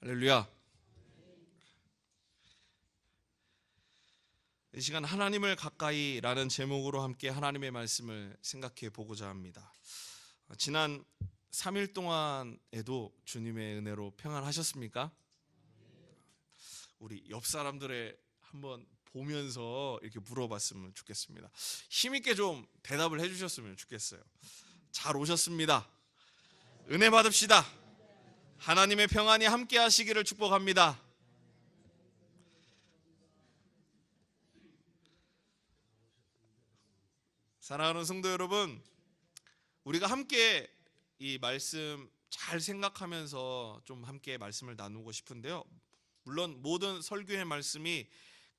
할렐루야. 이 시간 하나님을 가까이라는 제목으로 함께 하나님의 말씀을 생각해 보고자 합니다. 지난 3일 동안에도 주님의 은혜로 평안하셨습니까? 우리 옆 사람들의 한번 보면서 이렇게 물어봤으면 좋겠습니다. 힘있게 좀 대답을 해주셨으면 좋겠어요. 잘 오셨습니다. 은혜 받읍시다. 하나님의 평안이 함께 하시기를 축복합니다. 사랑하는 성도 여러분, 우리가 함께 이 말씀 잘 생각하면서 좀 함께 말씀을 나누고 싶은데요. 물론 모든 설교의 말씀이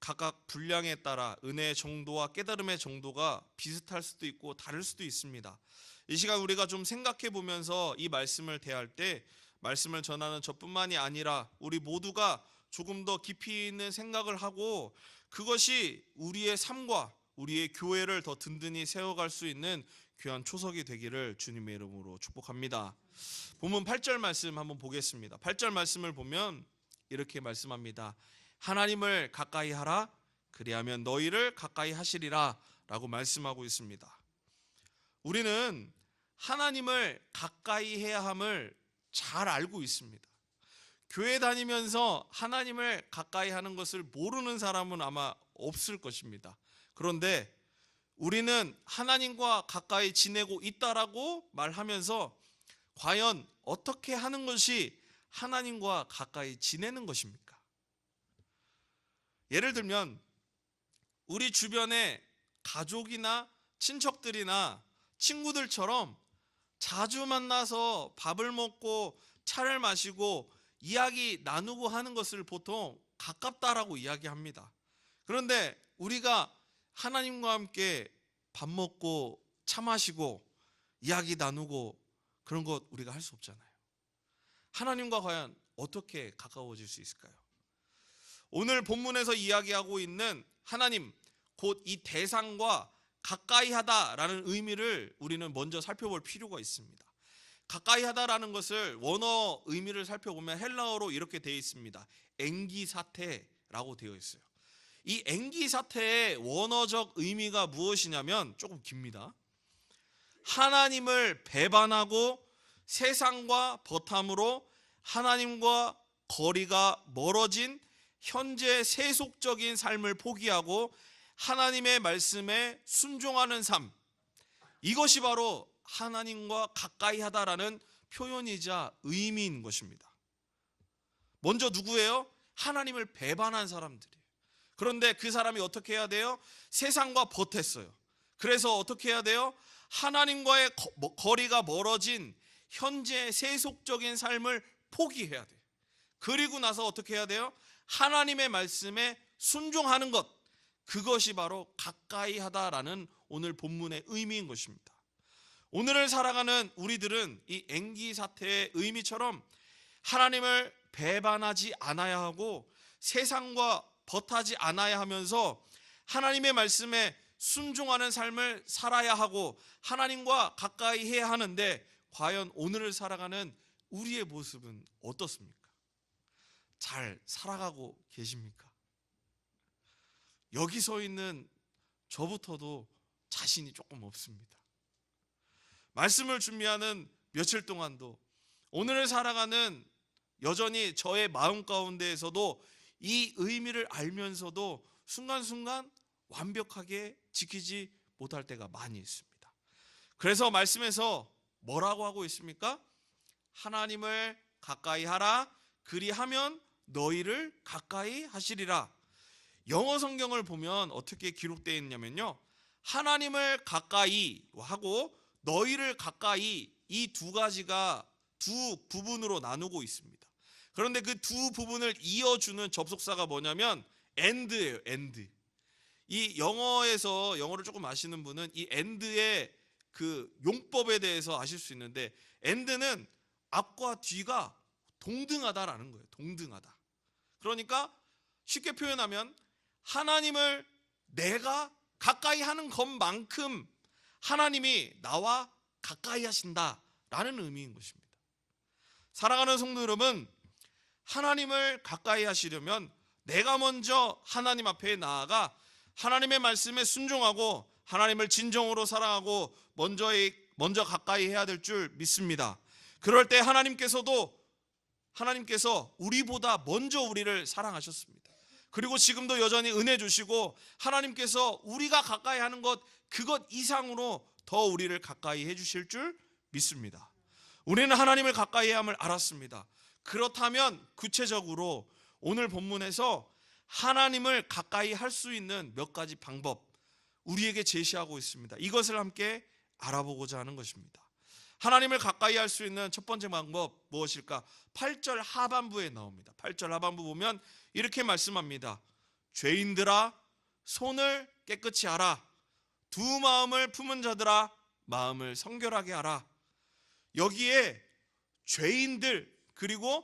각각 분량에 따라 은혜의 정도와 깨달음의 정도가 비슷할 수도 있고 다를 수도 있습니다. 이 시간 우리가 좀 생각해 보면서 이 말씀을 대할 때 말씀을 전하는 저뿐만이 아니라 우리 모두가 조금 더 깊이 있는 생각을 하고 그것이 우리의 삶과 우리의 교회를 더 든든히 세워갈 수 있는 귀한 초석이 되기를 주님의 이름으로 축복합니다. 본문 8절 말씀 한번 보겠습니다. 8절 말씀을 보면 이렇게 말씀합니다. 하나님을 가까이 하라, 그리하면 너희를 가까이 하시리라 라고 말씀하고 있습니다. 우리는 하나님을 가까이 해야 함을 잘 알고 있습니다. 교회 다니면서 하나님을 가까이 하는 것을 모르는 사람은 아마 없을 것입니다. 그런데 우리는 하나님과 가까이 지내고 있다라고 말하면서 과연 어떻게 하는 것이 하나님과 가까이 지내는 것입니까? 예를 들면 우리 주변에 가족이나 친척들이나 친구들처럼 자주 만나서 밥을 먹고 차를 마시고 이야기 나누고 하는 것을 보통 가깝다라고 이야기합니다. 그런데 우리가 하나님과 함께 밥 먹고 차 마시고 이야기 나누고 그런 것 우리가 할 수 없잖아요. 하나님과 과연 어떻게 가까워질 수 있을까요? 오늘 본문에서 이야기하고 있는 하나님, 곧 이 대상과 가까이 하다라는 의미를 우리는 먼저 살펴볼 필요가 있습니다. 가까이 하다라는 것을 원어 의미를 살펴보면 헬라어로 이렇게 되어 있습니다. 앵기사테라고 되어 있어요. 이 앵기사테의 원어적 의미가 무엇이냐면 조금 깁니다. 하나님을 배반하고 세상과 버탐으로 하나님과 거리가 멀어진 현재 세속적인 삶을 포기하고 하나님의 말씀에 순종하는 삶, 이것이 바로 하나님과 가까이 하다라는 표현이자 의미인 것입니다. 먼저 누구예요? 하나님을 배반한 사람들이에요. 그런데 그 사람이 어떻게 해야 돼요? 세상과 버텼어요. 그래서 어떻게 해야 돼요? 하나님과의 거리가 멀어진 현재 세속적인 삶을 포기해야 돼요. 그리고 나서 어떻게 해야 돼요? 하나님의 말씀에 순종하는 것, 그것이 바로 가까이 하다라는 오늘 본문의 의미인 것입니다. 오늘을 살아가는 우리들은 이 앵기 사태의 의미처럼 하나님을 배반하지 않아야 하고 세상과 버타지 않아야 하면서 하나님의 말씀에 순종하는 삶을 살아야 하고 하나님과 가까이 해야 하는데 과연 오늘을 살아가는 우리의 모습은 어떻습니까? 잘 살아가고 계십니까? 여기 서 있는 저부터도 자신이 조금 없습니다. 말씀을 준비하는 며칠 동안도 오늘을 살아가는 여전히 저의 마음 가운데에서도 이 의미를 알면서도 순간순간 완벽하게 지키지 못할 때가 많이 있습니다. 그래서 말씀에서 뭐라고 하고 있습니까? 하나님을 가까이 하라, 그리하면 너희를 가까이 하시리라. 영어 성경을 보면 어떻게 기록되어 있냐면요, 하나님을 가까이 하고 너희를 가까이, 이 두 가지가 두 부분으로 나누고 있습니다. 그런데 그 두 부분을 이어주는 접속사가 뭐냐면 and예요. and. 이 영어를 조금 아시는 분은 이 and의 그 용법에 대해서 아실 수 있는데 and는 앞과 뒤가 동등하다라는 거예요. 동등하다. 그러니까 쉽게 표현하면 하나님을 내가 가까이 하는 것만큼 하나님이 나와 가까이 하신다라는 의미인 것입니다. 사랑하는 성도 여러분, 하나님을 가까이 하시려면 내가 먼저 하나님 앞에 나아가 하나님의 말씀에 순종하고 하나님을 진정으로 사랑하고 먼저 가까이 해야 될 줄 믿습니다. 그럴 때 하나님께서 우리보다 먼저 우리를 사랑하셨습니다. 그리고 지금도 여전히 은혜 주시고 하나님께서 우리가 가까이 하는 그것 이상으로 더 우리를 가까이 해주실 줄 믿습니다. 우리는 하나님을 가까이 해야 함을 알았습니다. 그렇다면 구체적으로 오늘 본문에서 하나님을 가까이 할 수 있는 몇 가지 방법 우리에게 제시하고 있습니다. 이것을 함께 알아보고자 하는 것입니다. 하나님을 가까이 할 수 있는 첫 번째 방법 무엇일까? 8절 하반부에 나옵니다. 8절 하반부 보면 이렇게 말씀합니다. 죄인들아 손을 깨끗이 하라. 두 마음을 품은 자들아 마음을 성결하게 하라. 여기에 죄인들 그리고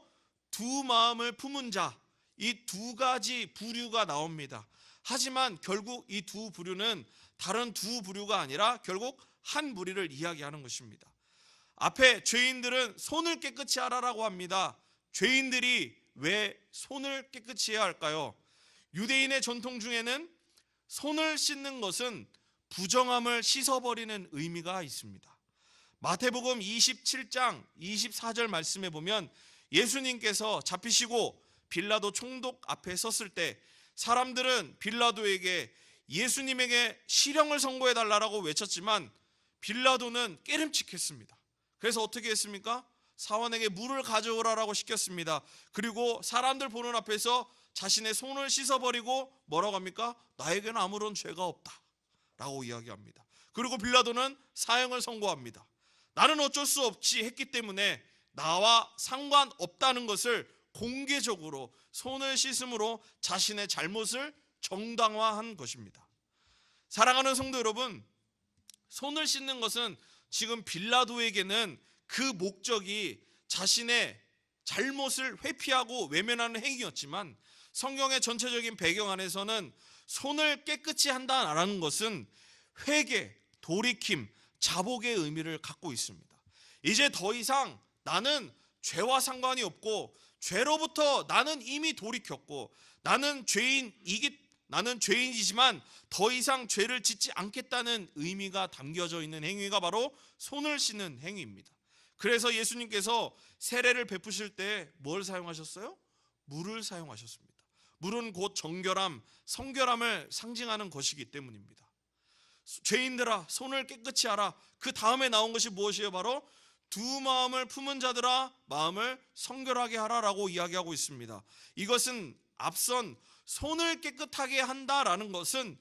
두 마음을 품은 자, 이 두 가지 부류가 나옵니다. 하지만 결국 이 두 부류는 다른 두 부류가 아니라 결국 한 무리를 이야기하는 것입니다. 앞에 죄인들은 손을 깨끗이 하라라고 합니다. 죄인들이 왜 손을 깨끗이 해야 할까요? 유대인의 전통 중에는 손을 씻는 것은 부정함을 씻어버리는 의미가 있습니다. 마태복음 27장 24절 말씀에 보면 예수님께서 잡히시고 빌라도 총독 앞에 섰을 때 사람들은 빌라도에게 예수님에게 실형을 선고해 달라고 외쳤지만 빌라도는 깨름칙했습니다. 그래서 어떻게 했습니까? 사원에게 물을 가져오라고 시켰습니다. 그리고 사람들 보는 앞에서 자신의 손을 씻어버리고 뭐라고 합니까? 나에게는 아무런 죄가 없다 라고 이야기합니다. 그리고 빌라도는 사형을 선고합니다. 나는 어쩔 수 없이 했기 때문에 나와 상관없다는 것을 공개적으로 손을 씻음으로 자신의 잘못을 정당화한 것입니다. 사랑하는 성도 여러분, 손을 씻는 것은 지금 빌라도에게는 그 목적이 자신의 잘못을 회피하고 외면하는 행위였지만 성경의 전체적인 배경 안에서는 손을 깨끗이 한다는 것은 회개, 돌이킴, 자복의 의미를 갖고 있습니다. 이제 더 이상 나는 죄와 상관이 없고 죄로부터 나는 이미 돌이켰고 나는 죄인이지만 더 이상 죄를 짓지 않겠다는 의미가 담겨져 있는 행위가 바로 손을 씻는 행위입니다. 그래서 예수님께서 세례를 베푸실 때 뭘 사용하셨어요? 물을 사용하셨습니다. 물은 곧 정결함, 성결함을 상징하는 것이기 때문입니다. 죄인들아 손을 깨끗이 하라. 그 다음에 나온 것이 무엇이에요? 바로 두 마음을 품은 자들아 마음을 성결하게 하라라고 이야기하고 있습니다. 이것은 앞선 손을 깨끗하게 한다라는 것은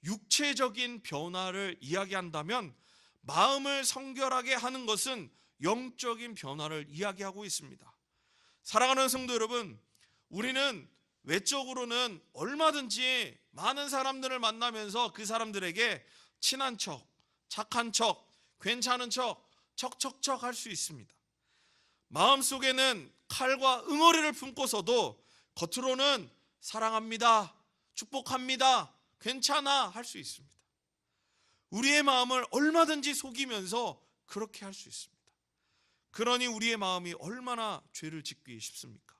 육체적인 변화를 이야기한다면 마음을 성결하게 하는 것은 영적인 변화를 이야기하고 있습니다. 사랑하는 성도 여러분, 우리는 외적으로는 얼마든지 많은 사람들을 만나면서 그 사람들에게 친한 척, 착한 척, 괜찮은 척, 척척척 할 수 있습니다. 마음속에는 칼과 응어리를 품고서도 겉으로는 사랑합니다, 축복합니다, 괜찮아 할 수 있습니다. 우리의 마음을 얼마든지 속이면서 그렇게 할 수 있습니다. 그러니 우리의 마음이 얼마나 죄를 짓기 쉽습니까?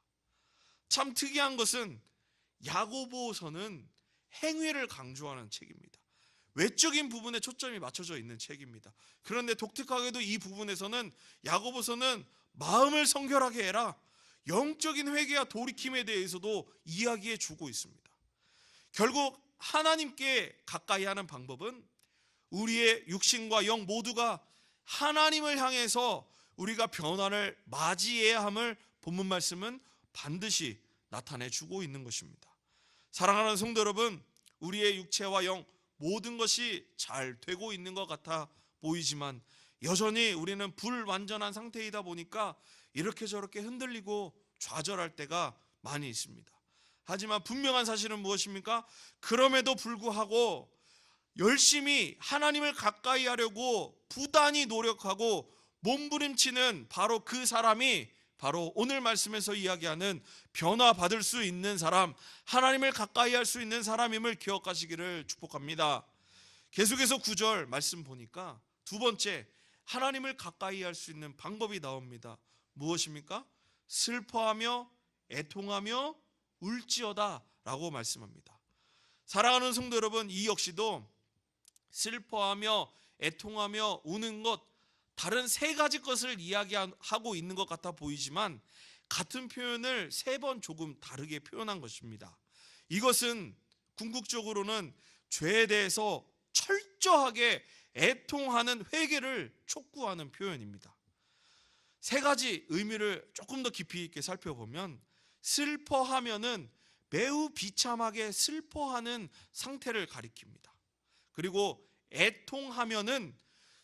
참 특이한 것은 야고보서는 행위를 강조하는 책입니다. 외적인 부분에 초점이 맞춰져 있는 책입니다. 그런데 독특하게도 이 부분에서는 야고보서는 마음을 성결하게 해라, 영적인 회개와 돌이킴에 대해서도 이야기해 주고 있습니다. 결국 하나님께 가까이 하는 방법은 우리의 육신과 영 모두가 하나님을 향해서 우리가 변화를 맞이해야 함을 본문 말씀은 반드시 나타내 주고 있는 것입니다. 사랑하는 성도 여러분, 우리의 육체와 영 모든 것이 잘 되고 있는 것 같아 보이지만 여전히 우리는 불완전한 상태이다 보니까 이렇게 저렇게 흔들리고 좌절할 때가 많이 있습니다. 하지만 분명한 사실은 무엇입니까? 그럼에도 불구하고 열심히 하나님을 가까이 하려고 부단히 노력하고 몸부림치는 바로 그 사람이 바로 오늘 말씀에서 이야기하는 변화받을 수 있는 사람, 하나님을 가까이 할 수 있는 사람임을 기억하시기를 축복합니다. 계속해서 9절 말씀 보니까 두 번째 하나님을 가까이 할 수 있는 방법이 나옵니다. 무엇입니까? 슬퍼하며 애통하며 울지어다 라고 말씀합니다. 사랑하는 성도 여러분, 이 역시도 슬퍼하며 애통하며 우는 것, 다른 세 가지 것을 이야기하고 있는 것 같아 보이지만 같은 표현을 세 번 조금 다르게 표현한 것입니다. 이것은 궁극적으로는 죄에 대해서 철저하게 애통하는 회개를 촉구하는 표현입니다. 세 가지 의미를 조금 더 깊이 있게 살펴보면, 슬퍼하면은 매우 비참하게 슬퍼하는 상태를 가리킵니다. 그리고 애통하면은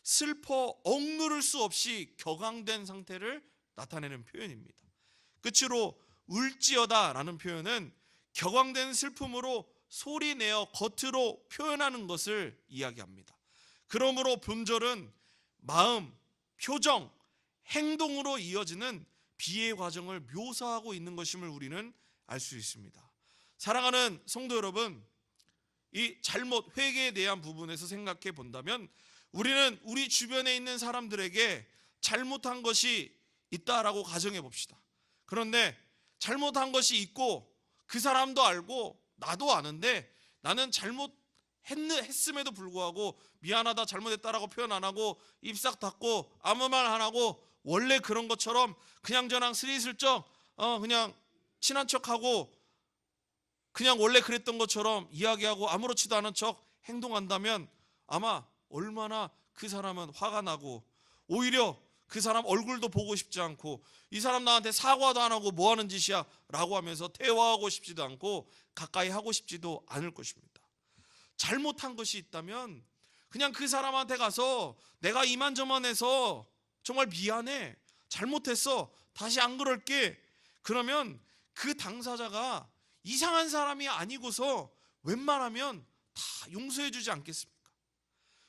슬퍼 억누를 수 없이 격앙된 상태를 나타내는 표현입니다. 끝으로 울지어다 라는 표현은 격앙된 슬픔으로 소리내어 겉으로 표현하는 것을 이야기합니다. 그러므로 본절은 마음, 표정, 행동으로 이어지는 비애 과정을 묘사하고 있는 것임을 우리는 알 수 있습니다. 사랑하는 성도 여러분, 이 잘못, 회개에 대한 부분에서 생각해 본다면 우리는 우리 주변에 있는 사람들에게 잘못한 것이 있다라고 가정해 봅시다. 그런데 잘못한 것이 있고 그 사람도 알고 나도 아는데 나는 잘못했음에도 불구하고 미안하다, 잘못했다라고 표현 안 하고 입 싹 닫고 아무 말 안 하고 원래 그런 것처럼 그냥 저랑 스리슬쩍 그냥 친한 척하고 그냥 원래 그랬던 것처럼 이야기하고 아무렇지도 않은 척 행동한다면 아마 얼마나 그 사람은 화가 나고 오히려 그 사람 얼굴도 보고 싶지 않고 이 사람 나한테 사과도 안 하고 뭐 하는 짓이야 라고 하면서 대화하고 싶지도 않고 가까이 하고 싶지도 않을 것입니다. 잘못한 것이 있다면 그냥 그 사람한테 가서 내가 이만저만해서 정말 미안해, 잘못했어, 다시 안 그럴게, 그러면 그 당사자가 이상한 사람이 아니고서 웬만하면 다 용서해 주지 않겠습니까?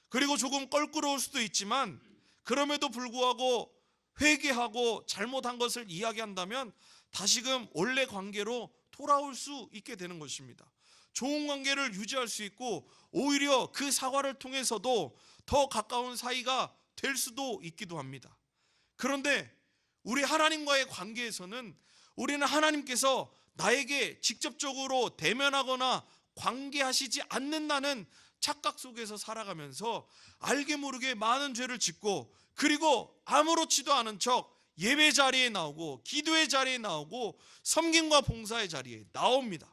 그리고 조금 껄끄러울 수도 있지만 그럼에도 불구하고 회개하고 잘못한 것을 이야기한다면 다시금 원래 관계로 돌아올 수 있게 되는 것입니다. 좋은 관계를 유지할 수 있고 오히려 그 사과를 통해서도 더 가까운 사이가 될 수도 있기도 합니다. 그런데 우리 하나님과의 관계에서는 우리는 하나님께서 나에게 직접적으로 대면하거나 관계하시지 않는다는 착각 속에서 살아가면서 알게 모르게 많은 죄를 짓고 그리고 아무렇지도 않은 척 예배 자리에 나오고 기도의 자리에 나오고 섬김과 봉사의 자리에 나옵니다.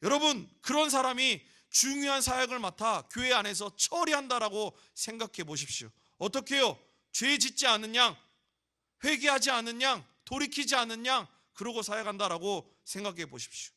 여러분, 그런 사람이 중요한 사역을 맡아 교회 안에서 처리한다라고 생각해 보십시오. 어떻게 해요? 죄 짓지 않은 양, 회개하지 않은 양, 돌이키지 않은 양, 그러고 사역한다라고 생각해 보십시오.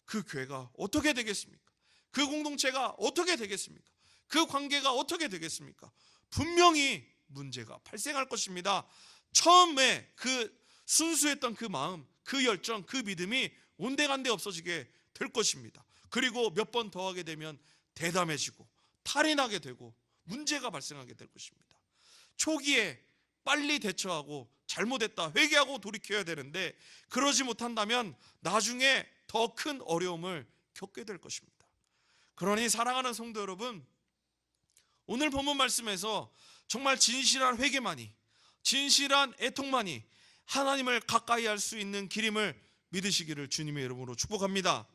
그 교회가 어떻게 되겠습니까? 그 공동체가 어떻게 되겠습니까? 그 관계가 어떻게 되겠습니까? 분명히 문제가 발생할 것입니다. 처음에 그 순수했던 그 마음, 그 열정, 그 믿음이 온데간데 없어지게 될 것입니다. 그리고 몇 번 더 하게 되면 대담해지고 탈이 나게 되고 문제가 발생하게 될 것입니다. 초기에 빨리 대처하고 잘못했다 회개하고 돌이켜야 되는데 그러지 못한다면 나중에 더 큰 어려움을 겪게 될 것입니다. 그러니 사랑하는 성도 여러분, 오늘 본문 말씀에서 정말 진실한 회개만이, 진실한 애통만이 하나님을 가까이 할 수 있는 길임을 믿으시기를 주님의 이름으로 축복합니다.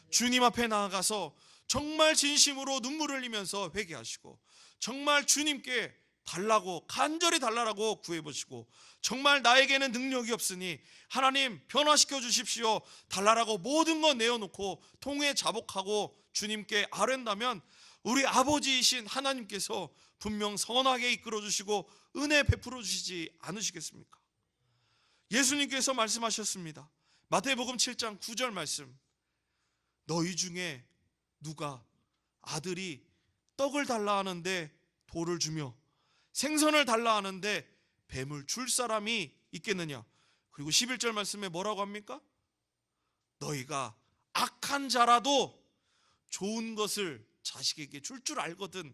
주님 앞에 나아가서 정말 진심으로 눈물을 흘리면서 회개하시고 정말 주님께 달라고, 간절히 달라고 구해보시고 정말 나에게는 능력이 없으니 하나님 변화시켜 주십시오 달라라고 모든 거 내어놓고 통회 자복하고 주님께 아뢰다면 우리 아버지이신 하나님께서 분명 선하게 이끌어 주시고 은혜 베풀어 주시지 않으시겠습니까? 예수님께서 말씀하셨습니다. 마태복음 7장 9절 말씀, 너희 중에 누가 아들이 떡을 달라 하는데 돌을 주며 생선을 달라 하는데 뱀을 줄 사람이 있겠느냐? 그리고 11절 말씀에 뭐라고 합니까? 너희가 악한 자라도 좋은 것을 자식에게 줄 줄 알거든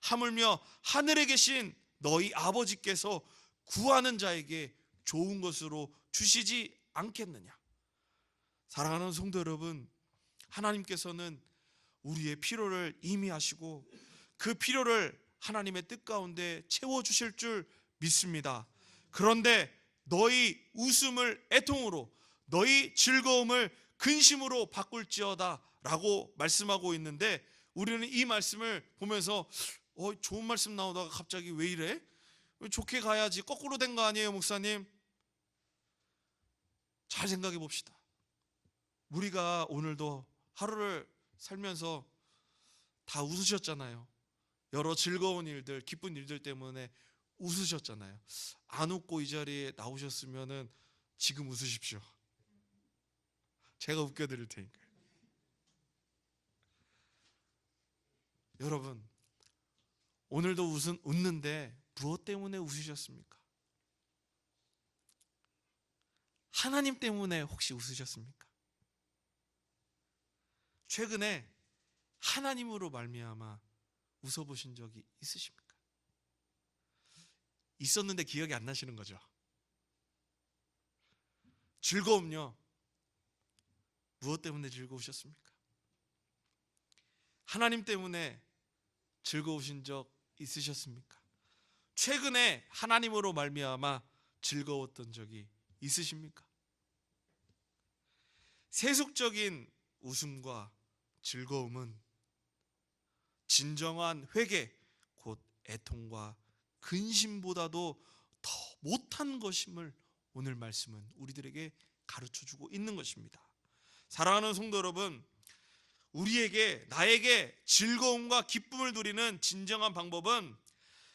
하물며 하늘에 계신 너희 아버지께서 구하는 자에게 좋은 것으로 주시지 않겠느냐? 사랑하는 성도 여러분, 하나님께서는 우리의 필요를 이미 아시고 그 필요를 하나님의 뜻 가운데 채워주실 줄 믿습니다. 그런데 너희 웃음을 애통으로, 너희 즐거움을 근심으로 바꿀지어다 라고 말씀하고 있는데, 우리는 이 말씀을 보면서 좋은 말씀 나오다가 갑자기 왜 이래? 좋게 가야지. 거꾸로 된 거 아니에요, 목사님? 잘 생각해 봅시다. 우리가 오늘도 하루를 살면서 다 웃으셨잖아요. 여러 즐거운 일들, 기쁜 일들 때문에 웃으셨잖아요. 안 웃고 이 자리에 나오셨으면은 지금 웃으십시오. 제가 웃겨드릴 테니까요. 여러분, 오늘도 웃는데 무엇 때문에 웃으셨습니까? 하나님 때문에 혹시 웃으셨습니까? 최근에 하나님으로 말미암아 웃어보신 적이 있으십니까? 있었는데 기억이 안 나시는 거죠. 즐거움요, 무엇 때문에 즐거우셨습니까? 하나님 때문에 즐거우신 적 있으셨습니까? 최근에 하나님으로 말미암아 즐거웠던 적이 있으십니까? 세속적인 웃음과 즐거움은 진정한 회개, 곧 애통과 근심보다도 더 못한 것임을 오늘 말씀은 우리들에게 가르쳐주고 있는 것입니다. 사랑하는 성도 여러분, 나에게 즐거움과 기쁨을 누리는 진정한 방법은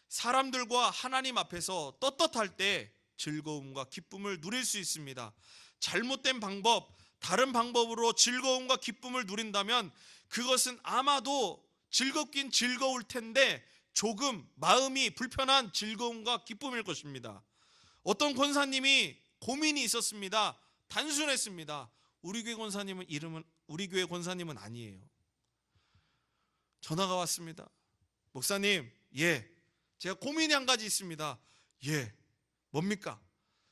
사람들과 하나님 앞에서 떳떳할 때 즐거움과 기쁨을 누릴 수 있습니다. 잘못된 방법, 다른 방법으로 즐거움과 기쁨을 누린다면 그것은 아마도 즐겁긴 즐거울 텐데 조금 마음이 불편한 즐거움과 기쁨일 것입니다. 어떤 권사님이 고민이 있었습니다. 단순했습니다. 우리 교회 권사님은 아니에요. 전화가 왔습니다. 목사님, 제가 고민이 한 가지 있습니다. 뭡니까?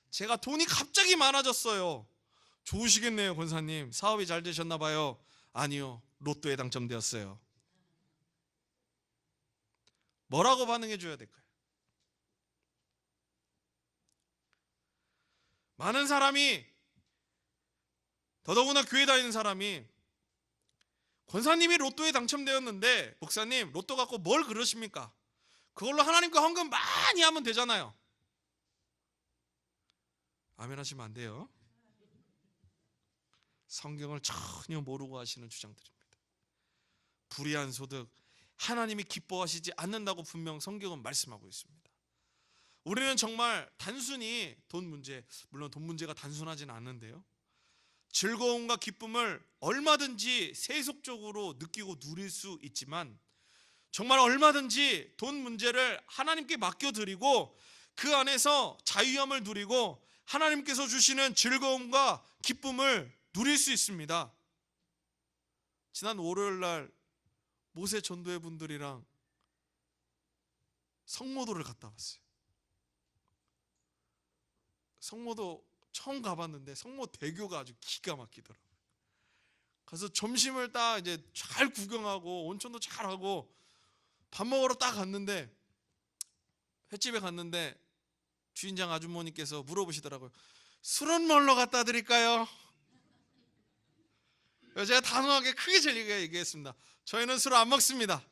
제가 돈이 갑자기 많아졌어요. 좋으시겠네요, 권사님. 사업이 잘 되셨나 봐요. 아니요, 로또에 당첨되었어요. 뭐라고 반응해 줘야 될까요? 많은 사람이, 더더구나 교회 다니는 사람이, 권사님이 로또에 당첨되었는데 목사님, 로또 갖고 뭘 그러십니까? 그걸로 하나님께 헌금 많이 하면 되잖아요. 아멘 하시면 안 돼요. 성경을 전혀 모르고 하시는 주장들입니다. 불의한 소득, 하나님이 기뻐하시지 않는다고 분명 성경은 말씀하고 있습니다. 우리는 정말 단순히 돈 문제, 물론 돈 문제가 단순하진 않은데요, 즐거움과 기쁨을 얼마든지 세속적으로 느끼고 누릴 수 있지만 정말 얼마든지 돈 문제를 하나님께 맡겨드리고 그 안에서 자유함을 누리고 하나님께서 주시는 즐거움과 기쁨을 누릴 수 있습니다. 지난 월요일날 모세 전도회 분들이랑 성모도를 갔다 왔어요. 성모도 처음 가봤는데 성모 대교가 아주 기가 막히더라고요. 그래서 점심을 딱 이제 잘 구경하고 온천도 잘 하고 밥 먹으러 딱 갔는데, 횟집에 갔는데 주인장 아주머니께서 물어보시더라고요. 술은 뭘로 갖다 드릴까요? 제가 단호하게 크게 질리게 얘기했습니다. 저희는 술 안 먹습니다.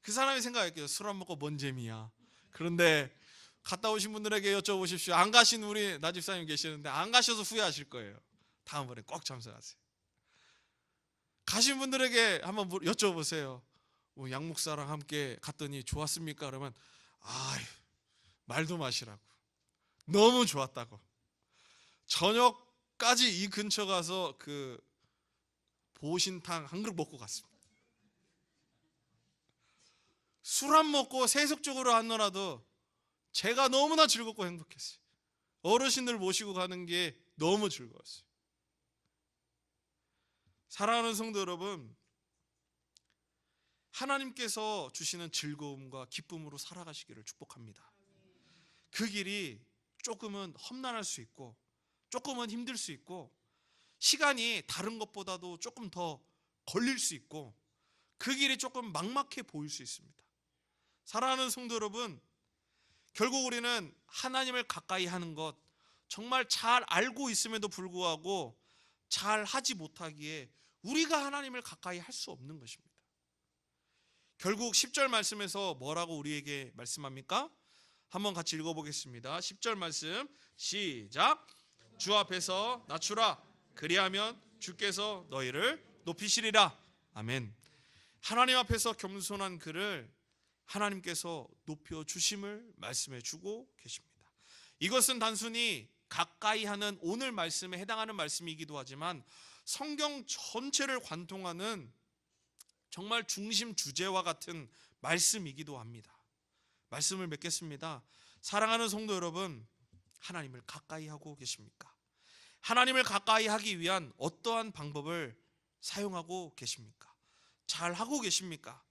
그 사람이 생각했겠죠. 술 안 먹고 뭔 재미야. 그런데 갔다 오신 분들에게 여쭤보십시오. 안 가신 우리 나집사님 계시는데 안 가셔서 후회하실 거예요. 다음번에 꼭 참석하세요. 가신 분들에게 한번 여쭤보세요. 양 목사랑 함께 갔더니 좋았습니까? 그러면 말도 마시라고. 너무 좋았다고. 저녁까지 이 근처 가서 그 보신탕 한 그릇 먹고 갔습니다. 술 안 먹고 세속적으로 하느라도 제가 너무나 즐겁고 행복했어요. 어르신들 모시고 가는 게 너무 즐거웠어요. 사랑하는 성도 여러분, 하나님께서 주시는 즐거움과 기쁨으로 살아가시기를 축복합니다. 그 길이 조금은 험난할 수 있고 조금은 힘들 수 있고 시간이 다른 것보다도 조금 더 걸릴 수 있고 그 길이 조금 막막해 보일 수 있습니다. 사랑하는 성도 여러분, 결국 우리는 하나님을 가까이 하는 것 정말 잘 알고 있음에도 불구하고 잘 하지 못하기에 우리가 하나님을 가까이 할 수 없는 것입니다. 결국 10절 말씀에서 뭐라고 우리에게 말씀합니까? 한번 같이 읽어보겠습니다. 10절 말씀 시작. 주 앞에서 낮추라. 그리하면 주께서 너희를 높이시리라. 아멘. 하나님 앞에서 겸손한 그를 하나님께서 높여주심을 말씀해 주고 계십니다. 이것은 단순히 가까이 하는 오늘 말씀에 해당하는 말씀이기도 하지만 성경 전체를 관통하는 정말 중심 주제와 같은 말씀이기도 합니다. 말씀을 맺겠습니다. 사랑하는 성도 여러분, 하나님을 가까이 하고 계십니까? 하나님을 가까이 하기 위한 어떠한 방법을 사용하고 계십니까? 잘 하고 계십니까?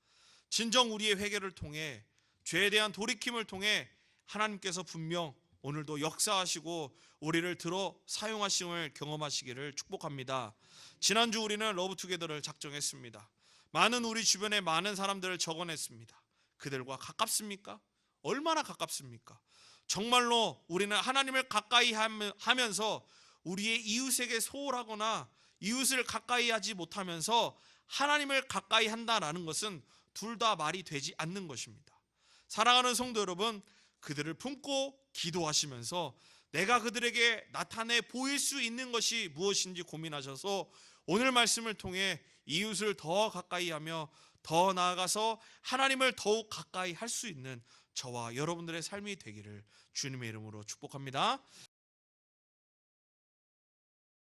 진정 우리의 회개를 통해, 죄에 대한 돌이킴을 통해 하나님께서 분명 오늘도 역사하시고 우리를 들어 사용하심을 경험하시기를 축복합니다. 지난주 우리는 러브투게더를 작정했습니다. 많은 우리 주변에 많은 사람들을 적어냈습니다. 그들과 가깝습니까? 얼마나 가깝습니까? 정말로 우리는 하나님을 가까이 하면서 우리의 이웃에게 소홀하거나 이웃을 가까이 하지 못하면서 하나님을 가까이 한다라는 것은 둘 다 말이 되지 않는 것입니다. 사랑하는 성도 여러분, 그들을 품고 기도하시면서 내가 그들에게 나타내 보일 수 있는 것이 무엇인지 고민하셔서 오늘 말씀을 통해 이웃을 더 가까이 하며 더 나아가서 하나님을 더욱 가까이 할 수 있는 저와 여러분들의 삶이 되기를 주님의 이름으로 축복합니다.